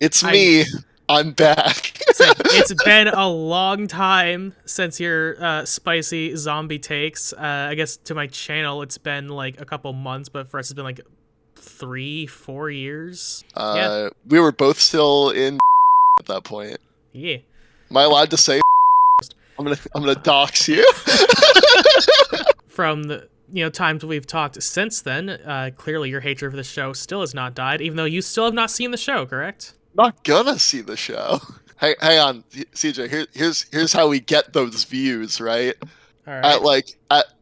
It's me. I'm back. It's been a long time since your spicy zombie takes. I guess to my channel, it's been like a couple months, but for us, it's been like 3-4 years. Yeah. We were both still in at that point. Yeah. Am I allowed to say? I'm gonna dox you. From the times we've talked since then, clearly your hatred for the show still has not died, even though you still have not seen the show, correct? Not gonna see the show. Hey, hang on, CJ. Here's how we get those views, right? All right.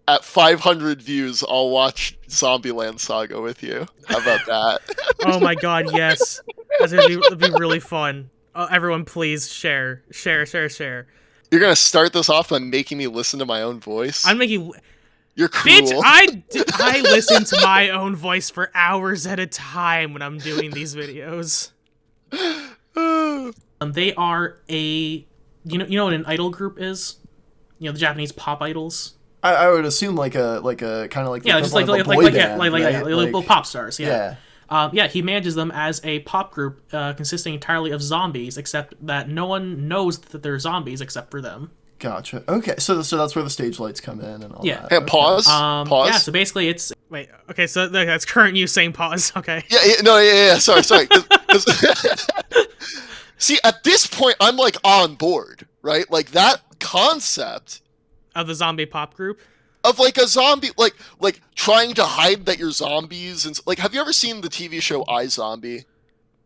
At 500 views, I'll watch Zombieland Saga with you. How about that? Oh my god, yes. That'd be really fun. Everyone, please share. You're gonna start this off by making me listen to my own voice. I'm making. You're cruel. Bitch, I listen to my own voice for hours at a time when I'm doing these videos. They are a, you know what an idol group is? The Japanese pop idols. I would assume like a kind of like just like little pop stars. Yeah. He manages them as a pop group consisting entirely of zombies, except that no one knows that they're zombies except for them. Gotcha. Okay, so that's where the stage lights come in and all that. Hey, okay. Pause. Pause. Yeah, so basically it's... Wait, okay, so that's current use saying pause, okay. Yeah, sorry. See, at this point, I'm, like, on board, right? Like, that concept... Of the zombie pop group? Of, like, a zombie... Like trying to hide that you're zombies. And like, have you ever seen the TV show iZombie?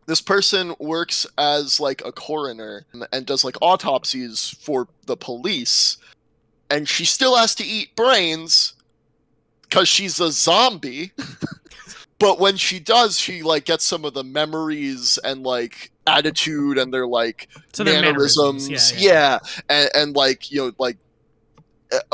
This person works as, like, a coroner and does, like, autopsies for the police. And she still has to eat brains because she's a zombie. But when she does, she, like, gets some of the memories and, like, attitude and their, like, so mannerisms. Yeah. And, like,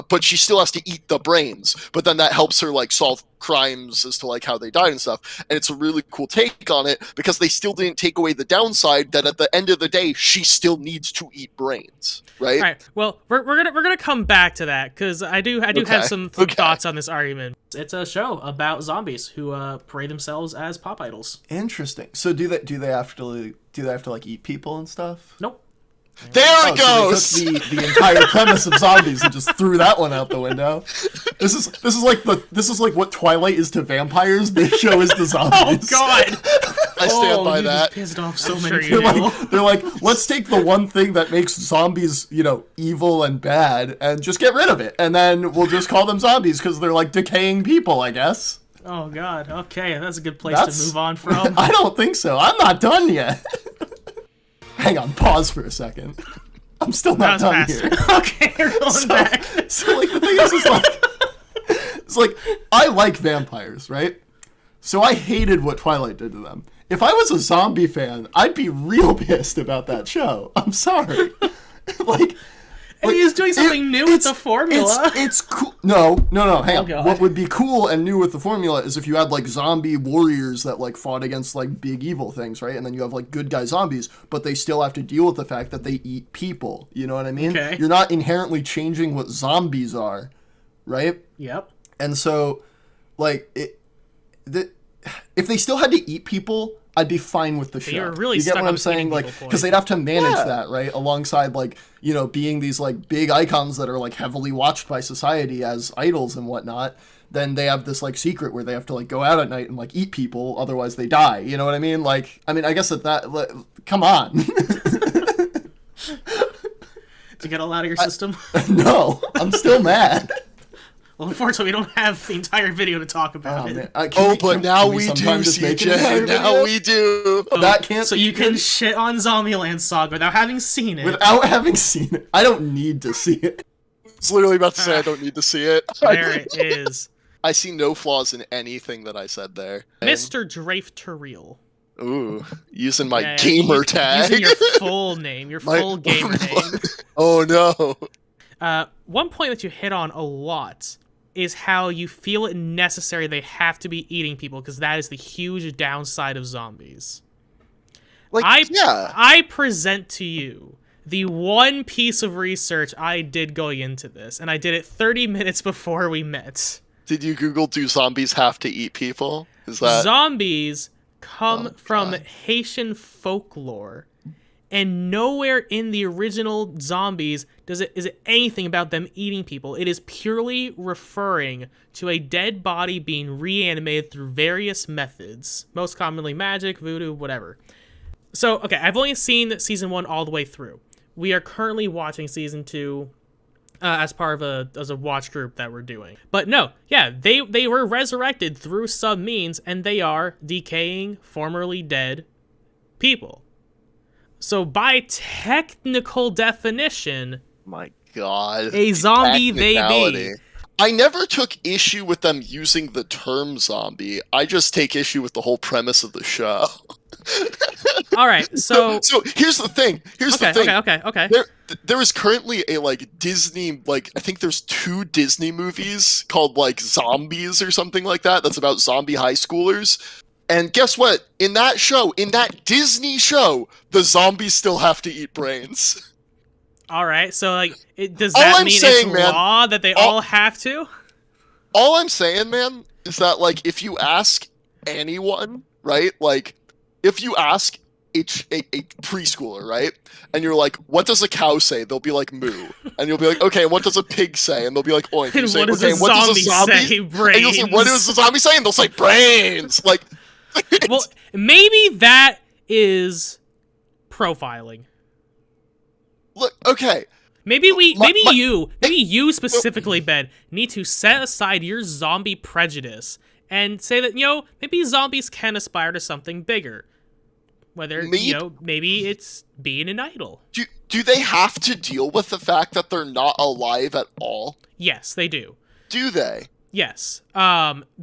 but she still has to eat the brains. But then that helps her, like, solve crimes as to, like, how they died and stuff. And it's a really cool take on it because they still didn't take away the downside that at the end of the day, she still needs to eat brains, right? All right. Well, we're gonna come back to that because I do have some thoughts on this argument. It's a show about zombies who parade themselves as pop idols. Interesting. So do they have to like eat people and stuff? Nope. There it goes. So they took the entire premise of zombies and just threw that one out the window. This is like what Twilight is to vampires. This show is to zombies. Oh God! I stand by you that. just pissed off so many They're people. they're like, let's take the one thing that makes zombies, evil and bad, and just get rid of it, and then we'll just call them zombies because they're like decaying people, I guess. Oh God. Okay, that's a good place to move on from. I don't think so. I'm not done yet. Hang on, pause for a second. I'm still not done here. Okay, you're going back. So, like, the thing is it's like, I like vampires, right? So I hated what Twilight did to them. If I was a zombie fan, I'd be real pissed about that show. I'm sorry. And he's doing something new with the formula. It's cool. No, hang on. God. What would be cool and new with the formula is if you had, like, zombie warriors that, like, fought against, like, big evil things, right? And then you have, like, good guy zombies, but they still have to deal with the fact that they eat people. You know what I mean? Okay. You're not inherently changing what zombies are, right? Yep. And so, like, if they still had to eat people, I'd be fine with the show. You're really you get stuck what on I'm saying? the Like, eating people because they'd have to manage that, right? Alongside, like, being these, like, big icons that are, like, heavily watched by society as idols and whatnot. Then they have this, like, secret where they have to, like, go out at night and, like, eat people, otherwise they die. You know what I mean? Like, I guess come on. Did you get all out of your system? No, I'm still mad. Well, unfortunately, we don't have the entire video to talk about it. But now we do, CJ. Now we do. That can't. So you can shit on Zombieland Saga without having seen it. Without having seen it, I don't need to see it. I was literally about to say I don't need to see it. There it is. I see no flaws in anything that I said there. Mr. Drafe Terrell. Ooh, using my gamer tag. Using your full name, your full gamer name. Oh no. One point that you hit on a lot is how you feel it necessary they have to be eating people because that is the huge downside of zombies. I present to you the one piece of research I did going into this, and I did it 30 minutes before we met. Did you Google, do zombies have to eat people? Is that... Zombies come from Haitian folklore, and nowhere in the original Zombies is it anything about them eating people. It is purely referring to a dead body being reanimated through various methods, most commonly magic, voodoo, whatever. So, okay, I've only seen season 1 all the way through. We are currently watching season 2 as part of a watch group that we're doing. But no, yeah, they were resurrected through some means, and they are decaying, formerly dead people. So by technical definition, my God, a zombie they be. I never took issue with them using the term zombie. I just take issue with the whole premise of the show. All right, so here's the thing. Okay. There is currently a Disney, I think there's 2 Disney movies called Zombies or something like that. That's about zombie high schoolers. And guess what? In that Disney show, the zombies still have to eat brains. All right, so does that mean it's law that they all have to? All I'm saying, man, is that if you ask anyone, right? If you ask a preschooler, right? And you're like, what does a cow say? They'll be like, moo. And you'll be like, okay, and what does a pig say? And they'll be like, oink. And what does a zombie say? Brains. And you'll say, what does a zombie say? And they'll say, brains. Well, maybe that is profiling. Look, okay. Maybe you specifically, Ben, need to set aside your zombie prejudice and say that, maybe zombies can aspire to something bigger. Whether, maybe it's being an idol. Do they have to deal with the fact that they're not alive at all? Yes, they do. Do they? Yes.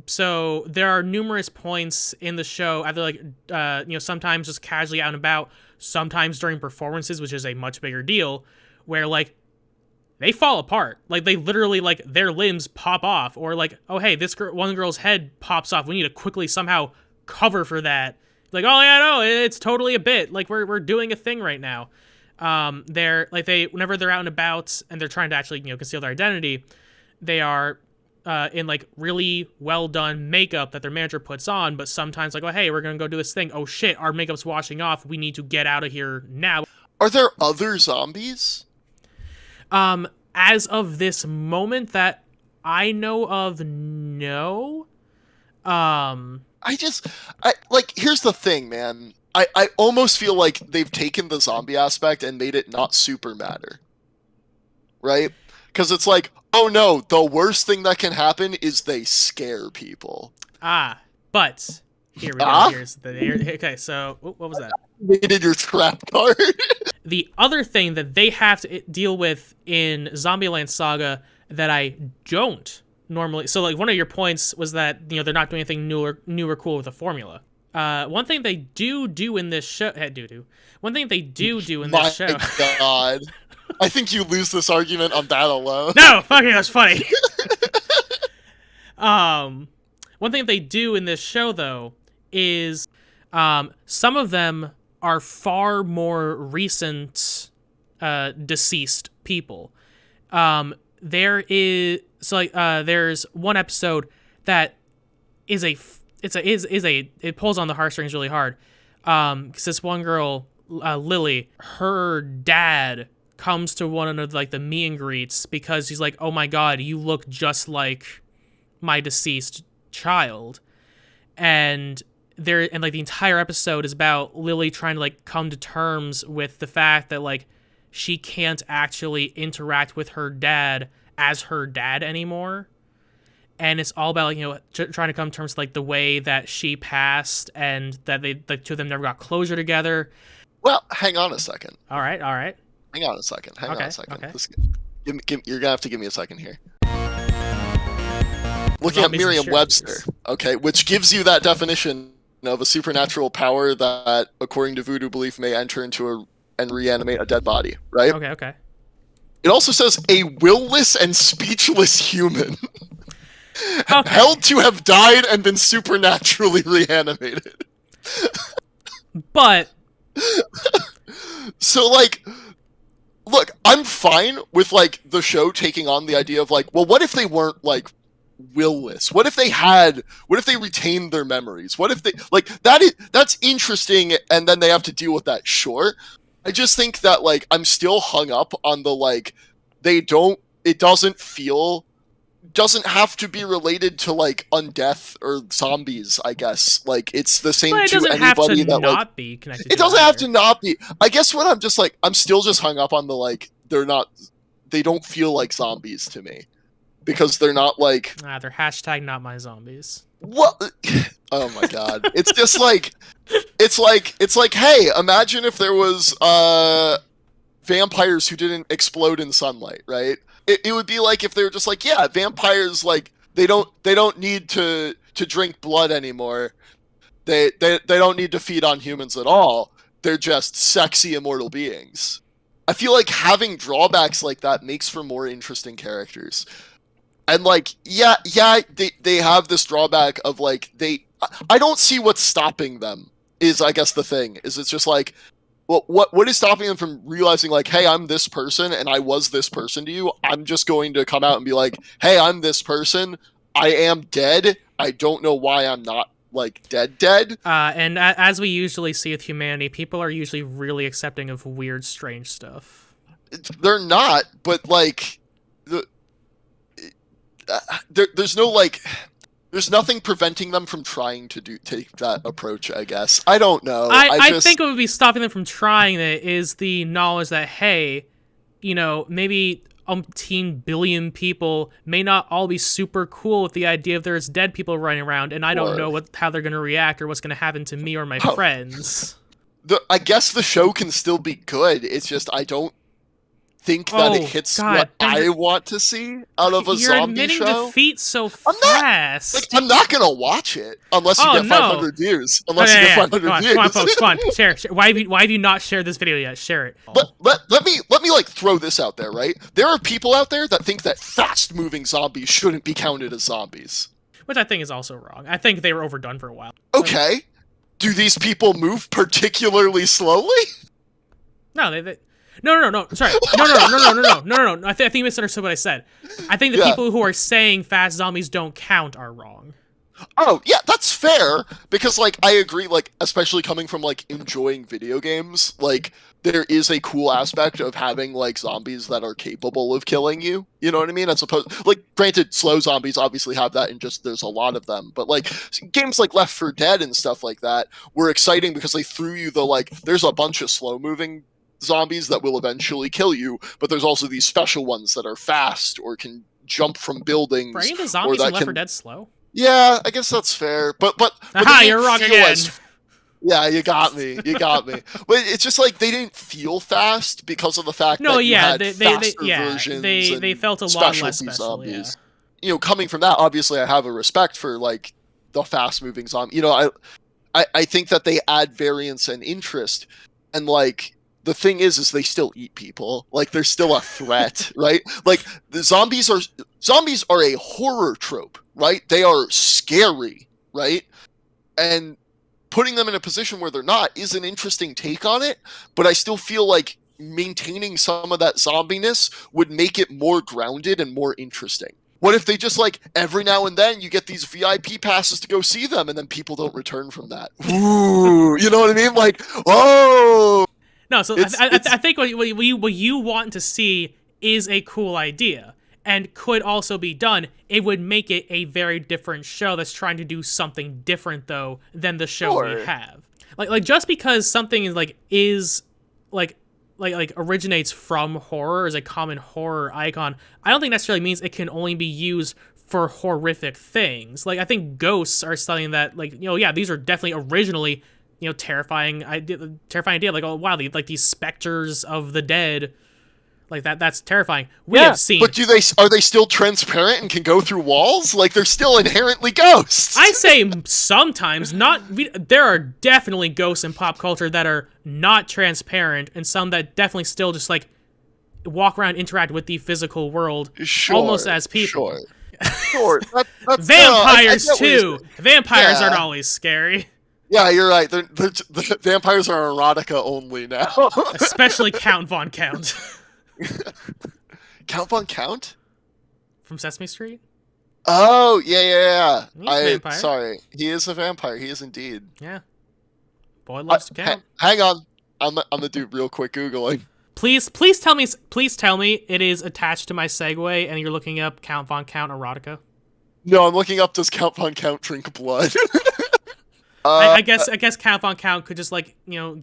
So there are numerous points in the show, either sometimes just casually out and about, sometimes during performances, which is a much bigger deal, where they fall apart. They literally their limbs pop off, or oh hey, one girl's head pops off. We need to quickly somehow cover for that. Oh yeah, no, it's totally a bit. We're doing a thing right now. They're whenever they're out and about and they're trying to actually conceal their identity, they are in really well done makeup that their manager puts on, but sometimes oh hey, we're gonna go do this thing. Oh shit, our makeup's washing off. We need to get out of here now. Are there other zombies? As of this moment that I know of, no. Here's the thing, man. I almost feel like they've taken the zombie aspect and made it not super matter. Right? Because it's oh no, the worst thing that can happen is they scare people. But here we go. Okay, so what was that? Needed your trap card. The other thing that they have to deal with in Zombieland Saga that I don't normally. So one of your points was that they're not doing anything new or cool with the formula. One thing they do in this show. One thing they do in this show. My God. I think you lose this argument on that alone. No, fucking that's funny. One thing they do in this show though is some of them are far more recent deceased people. There's one episode that it pulls on the heartstrings really hard. Because this one girl, Lily, her dad comes to one of the meet and greets because he's like, oh my God, you look just like my deceased child. And the entire episode is about Lily trying to come to terms with the fact that she can't actually interact with her dad as her dad anymore. And it's all about trying to come to terms with the way that she passed and that the two of them never got closure together. Well, hang on a second. All right. Hang on a second. Okay. You're gonna have to give me a second here. Looking at Merriam-Webster, okay, which gives you that definition of a supernatural power that, according to voodoo belief, may enter into and reanimate a dead body, right? Okay. It also says a willless and speechless human. Okay. Held to have died and been supernaturally reanimated. But so look, I'm fine with the show taking on the idea of well, what if they weren't willless? What if they retained their memories? What if they like that's interesting, and then they have to deal with that? Sure. I just think that like I'm still hung up on the like it doesn't have to be related to like undeath or zombies, I guess. Like it's the same But it to doesn't have anybody to that not like be connected. it doesn't have to not be. I guess what I'm just like I'm still just hung up on the like they don't feel like zombies to me. Because they're not like they're hashtag not my zombies. What? Oh my god! It's just like it's like hey, imagine if there was vampires who didn't explode in sunlight, right? It would be like if they were just like, yeah, vampires like they don't need to drink blood anymore. They don't need to feed on humans at all. They're just sexy immortal beings. I feel like having drawbacks like that makes for more interesting characters. And like, yeah, they have this drawback of like I don't see what's stopping them. Is I guess the thing is it's just like, well, what is stopping them from realizing like, hey, I'm this person and I was this person to you. I'm just going to come out and be like, hey, I'm this person. I am dead. I don't know why I'm not like dead. And as we usually see with humanity, people are usually really accepting of weird, strange stuff. They're not, but like there's no like there's nothing preventing them from trying to take that approach, I guess. I don't know. I think what would be stopping them from trying it is the knowledge that, hey, you know, maybe umpteen billion people may not all be super cool with the idea of there's dead people running around, and I don't know how they're going to react or what's going to happen to me or my friends. I guess the show can still be good. It's just I don't think that it hits what I want to see out of a zombie show. You're admitting defeat so fast. I'm not gonna watch it unless you get 500 views. Unless you get 500 views. Come on, folks, come on, share. Why have you not shared this video yet? Share it. Let me like throw this out there, right? There are people out there that think that fast-moving zombies shouldn't be counted as zombies, which I think is also wrong. I think they were overdone for a while. Okay, do these people move particularly slowly? No, No. Sorry. No. I think you misunderstood what I said. I think the people who are saying fast zombies don't count are wrong. Oh, yeah, that's fair. Because, like, I agree, like, especially coming from, like, enjoying video games, like, there is a cool aspect of having, like, zombies that are capable of killing you. You know what I mean? As opposed, like, granted, slow zombies obviously have that and just there's a lot of them. But, like, games like Left 4 Dead and stuff like that were exciting because they threw you the, like, there's a bunch of slow-moving zombies that will eventually kill you, but there's also these special ones that are fast or can jump from buildings. Are any of the zombies in Left 4 Dead slow? Yeah, I guess that's fair. But aha, you're wrong again. Yeah, you got me. But it's just like they didn't feel fast because of the fact that you had faster versions. They felt a lot less special. Zombies. Yeah. You know, coming from that, obviously, I have a respect for like the fast-moving zombie. You know, I think that they add variance and interest, and like. The thing is they still eat people. Like, they're still a threat, right? Like, the zombies are a horror trope, right? They are scary, right? And putting them in a position where they're not is an interesting take on it, but I still feel like maintaining some of that zombiness would make it more grounded and more interesting. What if they just, like, every now and then you get these VIP passes to go see them and then people don't return from that? Ooh, you know what I mean? Like, oh... No, so I think what you want to see is a cool idea, and could also be done. It would make it a very different show that's trying to do something different, though, than the show we have. Like just because something is originates from horror, is a common horror icon, I don't think necessarily means it can only be used for horrific things. Like, I think ghosts are something that, like, you know, yeah, these are definitely originally, you know, terrifying idea. Like, oh wow, like these specters of the dead, like that's terrifying. We have seen, but are they still transparent and can go through walls? Like, they're still inherently ghosts. I say sometimes not. There are definitely ghosts in pop culture that are not transparent, and some that definitely still just like walk around, interact with the physical world, almost as people. Sure. That's, vampires too. Vampires aren't always scary. Yeah, you're right. The vampires are erotica only now. Especially Count Von Count. Count Von Count? From Sesame Street? Oh, yeah, yeah, yeah. He's a vampire. Sorry. He is a vampire. He is indeed. Yeah. Boy loves to count. Hang on. I'm gonna do real quick Googling. Please tell me it is attached to my segue and you're looking up Count Von Count erotica. No, I'm looking up, does Count Von Count drink blood? I guess Count Von Count could just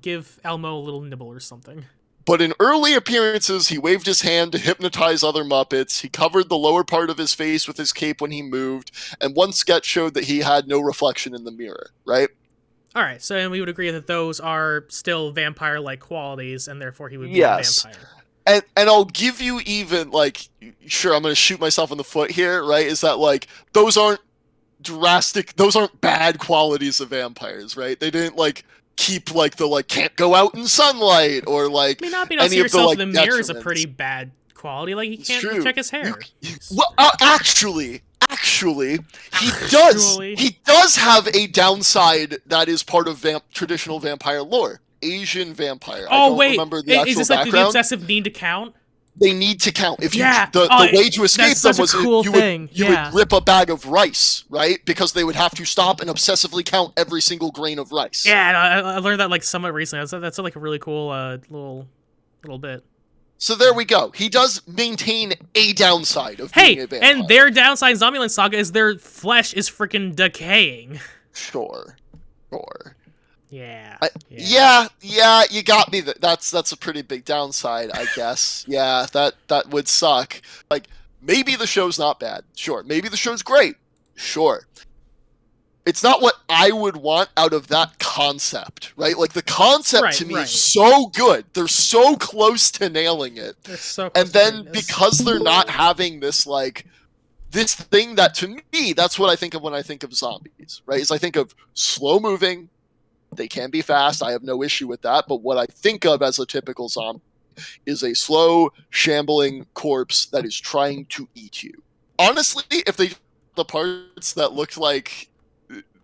give Elmo a little nibble or something. But in early appearances, he waved his hand to hypnotize other Muppets. He covered the lower part of his face with his cape when he moved, and one sketch showed that he had no reflection in the mirror, right? All right, so we would agree that those are still vampire-like qualities, and therefore he would be Yes. a vampire. And I'll give you even, like, sure, I'm going to shoot myself in the foot here, right? Is that, like, those aren't bad qualities of vampires, right? They didn't, like, keep, like, the, like, can't go out in sunlight, or, like, I mean, not being able to see yourself in the mirror is a pretty bad quality. Like, he can't check his hair. Well, actually, he does. He does have a downside that is part of traditional vampire lore. Asian vampire. I don't remember the actual is this like background. the obsessive need to count? They need to count. If you, yeah. the way to escape them was cool you would rip a bag of rice, right? Because they would have to stop and obsessively count every single grain of rice. Yeah, I learned that like somewhat recently. That's like a really cool little bit. So there we go. He does maintain a downside of being a vampire. And their downside in Zombieland Saga is their flesh is freaking decaying. Sure. Yeah. Yeah, you got me. That's a pretty big downside, I guess. Yeah, that would suck. Like, maybe the show's not bad. Sure. Maybe the show's great. Sure. It's not what I would want out of that concept, right? Like, the concept to me is so good. They're so close to nailing it. They're so close and then because they're not having this, like, this thing that, to me, that's what I think of when I think of zombies, right? Is I think of slow-moving. They can be fast. I have no issue with that. But what I think of as a typical zombie is a slow, shambling corpse that is trying to eat you. Honestly, if they the parts that looked like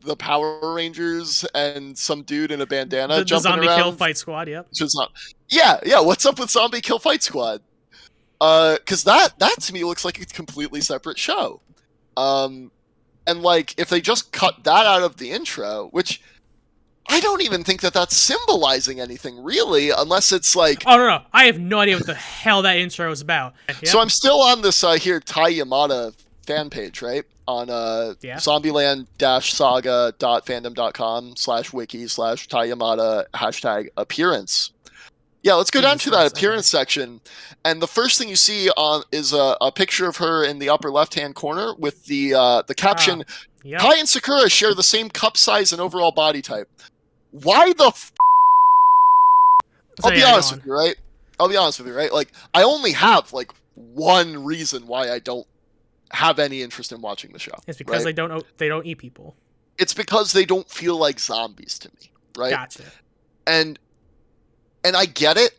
the Power Rangers and some dude in a bandana jumping around. The Zombie Kill Fight Squad, yep. Yeah. What's up with Zombie Kill Fight Squad? Because that to me looks like a completely separate show. And like, if they just cut that out of the intro, which I don't even think that that's symbolizing anything, really, unless it's like... Oh, no. I have no idea what the hell that intro is about. Yep. So I'm still on this here Tai Yamada fan page, right? On zombieland-saga.fandom.com/wiki/Tai Yamada #appearance. Yeah, let's go down to that appearance section. And the first thing you see is a picture of her in the upper left-hand corner with the caption, Tai and Sakura share the same cup size and overall body type. Why the I'll be honest with you, right? Like, I only have, like, one reason why I don't have any interest in watching the show. It's because they don't eat people. It's because they don't feel like zombies to me, right? Gotcha. And I get it.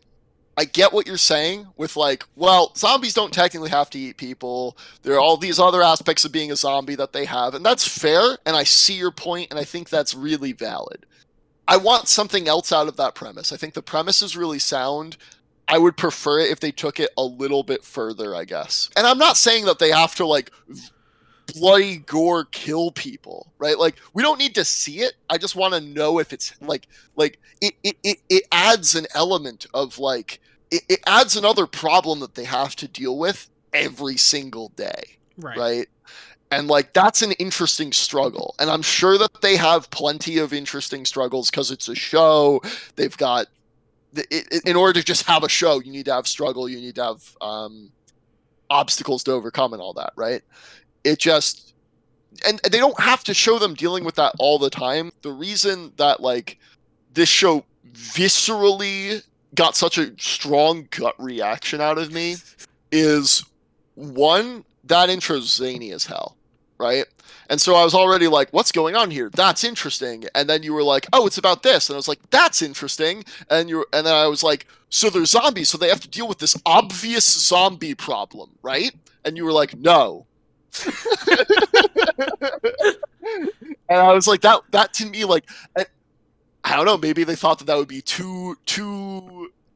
I get what you're saying with, like, well, zombies don't technically have to eat people. There are all these other aspects of being a zombie that they have, and that's fair, and I see your point, and I think that's really valid. I want something else out of that premise. I think the premise is really sound. I would prefer it if they took it a little bit further, I guess. And I'm not saying that they have to, like, bloody gore kill people, right? Like, we don't need to see it. I just want to know if it's like it adds an element of, like, it adds another problem that they have to deal with every single day, right? And, like, that's an interesting struggle. And I'm sure that they have plenty of interesting struggles because it's a show. They've got in order to just have a show, you need to have struggle, you need to have obstacles to overcome and all that, right? It just, and they don't have to show them dealing with that all the time. The reason that, like, this show viscerally got such a strong gut reaction out of me is, one, that intro's zany as hell, right? And so I was already like, what's going on here? That's interesting. And then you were like, oh, it's about this. And I was like, that's interesting. And then I was like, so they're zombies, so they have to deal with this obvious zombie problem, right? And you were like, no. And I was like, that to me, like, I don't know, maybe they thought that would be too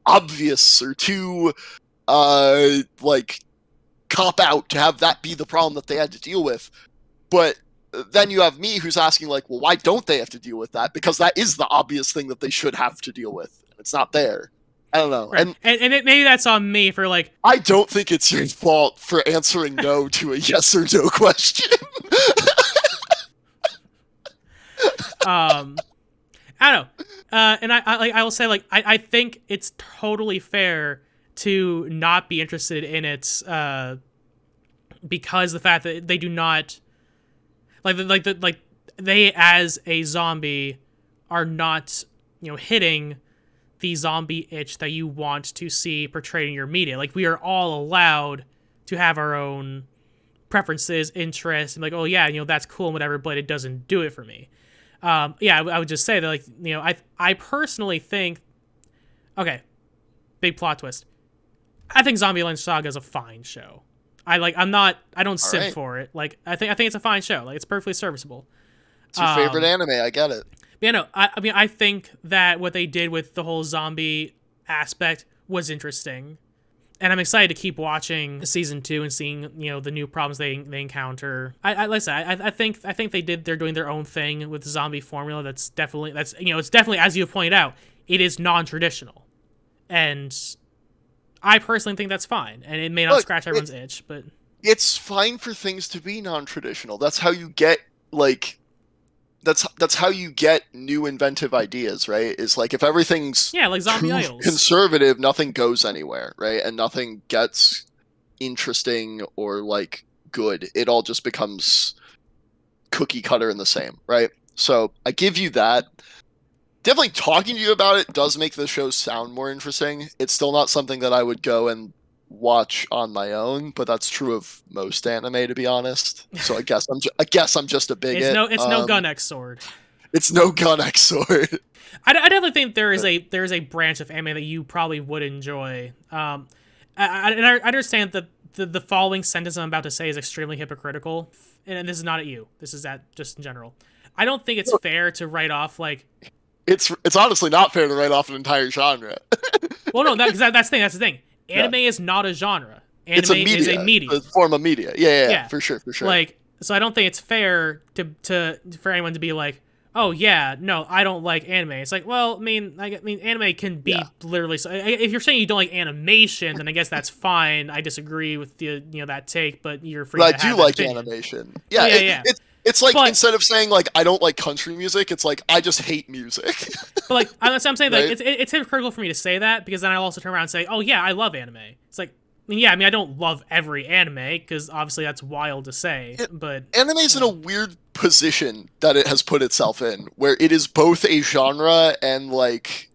obvious or too like, cop out to have that be the problem that they had to deal with. But then you have me who's asking like, well, why don't they have to deal with that? Because that is the obvious thing that they should have to deal with. It's not there. I don't know. Right. And maybe that's on me for like. I don't think it's your fault for answering no to a yes or no question. I don't know. And I will say like I think it's totally fair to not be interested in it because the fact that they do not like they as a zombie are not, you know, hitting the zombie itch that you want to see portrayed in your media. Like, we are all allowed to have our own preferences, interests, and like, oh yeah, you know, that's cool and whatever, but it doesn't do it for me. Yeah, I would just say that, like, you know, I personally think, okay, big plot twist. I think Zombieland Saga is a fine show. I don't simp for it. Like, I think it's a fine show. Like, it's perfectly serviceable. It's your favorite anime. I get it. Yeah, no, I mean, I think that what they did with the whole zombie aspect was interesting. And I'm excited to keep watching season 2 and seeing, you know, the new problems they encounter. Like I said, I think they're doing their own thing with the zombie formula. It's definitely, as you have pointed out, it is non-traditional. And I personally think that's fine. And it may not scratch everyone's itch, but it's fine for things to be non-traditional. That's how you get, like, that's how you get new inventive ideas, right? Is like, if everything's like zombie idols, conservative, nothing goes anywhere, right? And nothing gets interesting or like good. It all just becomes cookie cutter and the same, right? So I give you that. Definitely talking to you about it does make the show sound more interesting. It's still not something that I would go and watch on my own, but that's true of most anime, to be honest. So I guess I'm just a bigot. It's no Gun X Sword. It's no Gun X Sword. I definitely think there is a branch of anime that you probably would enjoy. I understand that the following sentence I'm about to say is extremely hypocritical, and this is not at you. This is at just in general. I don't think it's fair to write off like. It's honestly not fair to write off an entire genre. Well, no, that's the thing. Anime is not a genre. Anime is a medium. A form of media. Yeah, for sure. Like, so I don't think it's fair for anyone to be like, oh yeah, no, I don't like anime. It's like, well, I mean, anime can be literally. So if you're saying you don't like animation, then I guess that's fine. I disagree with that take, but you're free. But I do like animation. Yeah. It's like, instead of saying like I don't like country music, it's like I just hate music. But like I'm saying, right? like it's hypocritical for me to say that, because then I'll also turn around and say, oh yeah, I love anime. It's like, I don't love every anime, because obviously that's wild to say. But anime's in a weird position that it has put itself in, where it is both a genre and like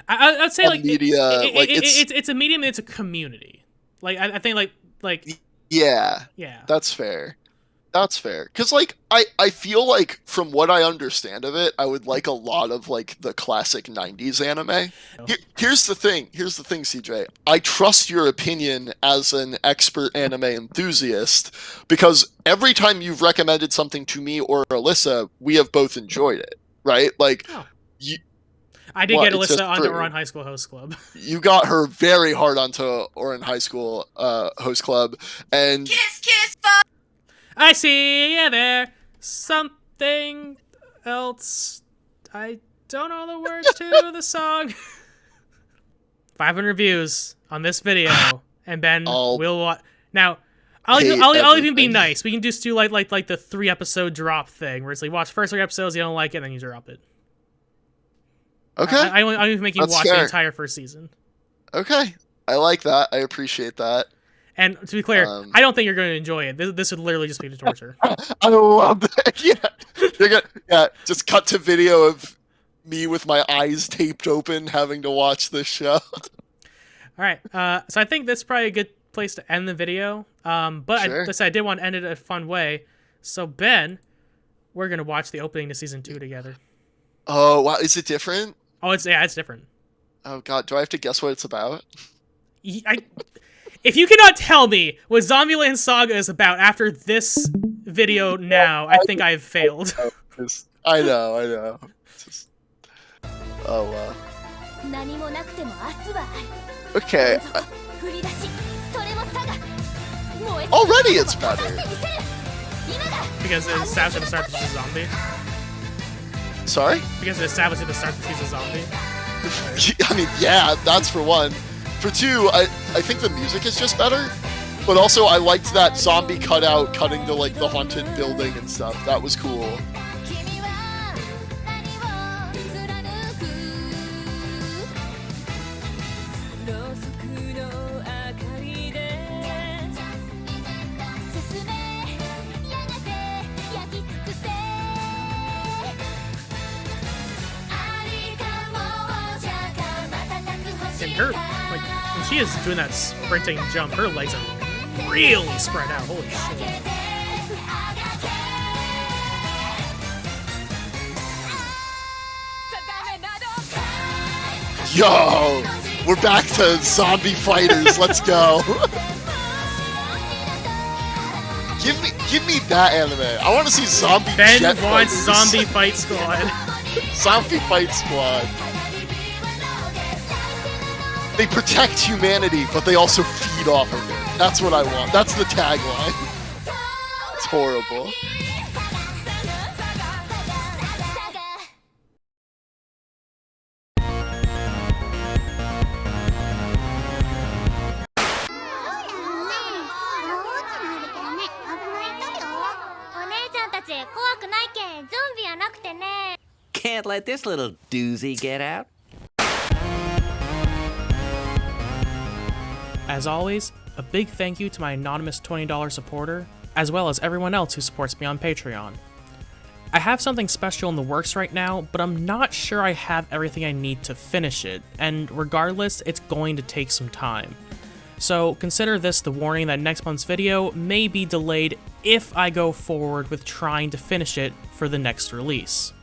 I'd say like media. It's a medium and it's a community. Like I think like yeah, that's fair. That's fair. Because, like, I feel like, from what I understand of it, I would like a lot of, like, the classic 90s anime. Here's the thing, CJ. I trust your opinion as an expert anime enthusiast, because every time you've recommended something to me or Alyssa, we have both enjoyed it, right? Like, I did get Alyssa onto Oran High School Host Club. You got her very hard onto Oran High School Host Club, and... Kiss, fuck! I see you there. Something else. I don't know the words to the song. 500 views on this video, and Ben will watch. Now, I'll even be nice. We can just do like the 3-episode drop thing, where it's like, watch first 3 episodes, you don't like it, then you drop it. Okay. I even make you watch the entire first season. Okay. I like that. I appreciate that. And to be clear, I don't think you're going to enjoy it. This would literally just be the torture. I love that. Yeah. Just cut to video of me with my eyes taped open, having to watch this show. All right. So I think that's probably a good place to end the video. But sure. I did want to end it in a fun way. So Ben, we're going to watch the opening to season 2 together. Oh wow! Is it different? Oh, it's different. Oh god! Do I have to guess what it's about? If you cannot tell me what Zombieland Saga is about after this video now, I think I have failed. I know. Oh, wow. Okay. Already it's better. Because it established at the start that she's a zombie. Sorry? Because it established at the start that she's a zombie. I mean, yeah, that's for one. For two, I think the music is just better. But also, I liked that zombie cutout cutting to, like, the haunted building and stuff. That was cool. And her, like, when she is doing that sprinting jump, her legs are really spread out. Holy shit. Yo! We're back to zombie fighters. Let's go. Give me that anime. I want to see zombie Ben jet wants fighters. Zombie Fight Squad. Zombie Fight Squad. They protect humanity, but they also feed off of it. That's what I want. That's the tagline. It's horrible. Can't let this little doozy get out. As always, a big thank you to my anonymous $20 supporter, as well as everyone else who supports me on Patreon. I have something special in the works right now, but I'm not sure I have everything I need to finish it, and regardless, it's going to take some time. So consider this the warning that next month's video may be delayed if I go forward with trying to finish it for the next release.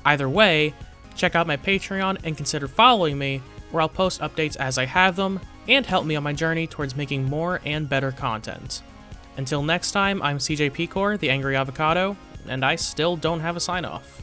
Either way, check out my Patreon and consider following me, where I'll post updates as I have them, and help me on my journey towards making more and better content. Until next time, I'm CJ Pecor, the Angry Avocado, and I still don't have a sign-off.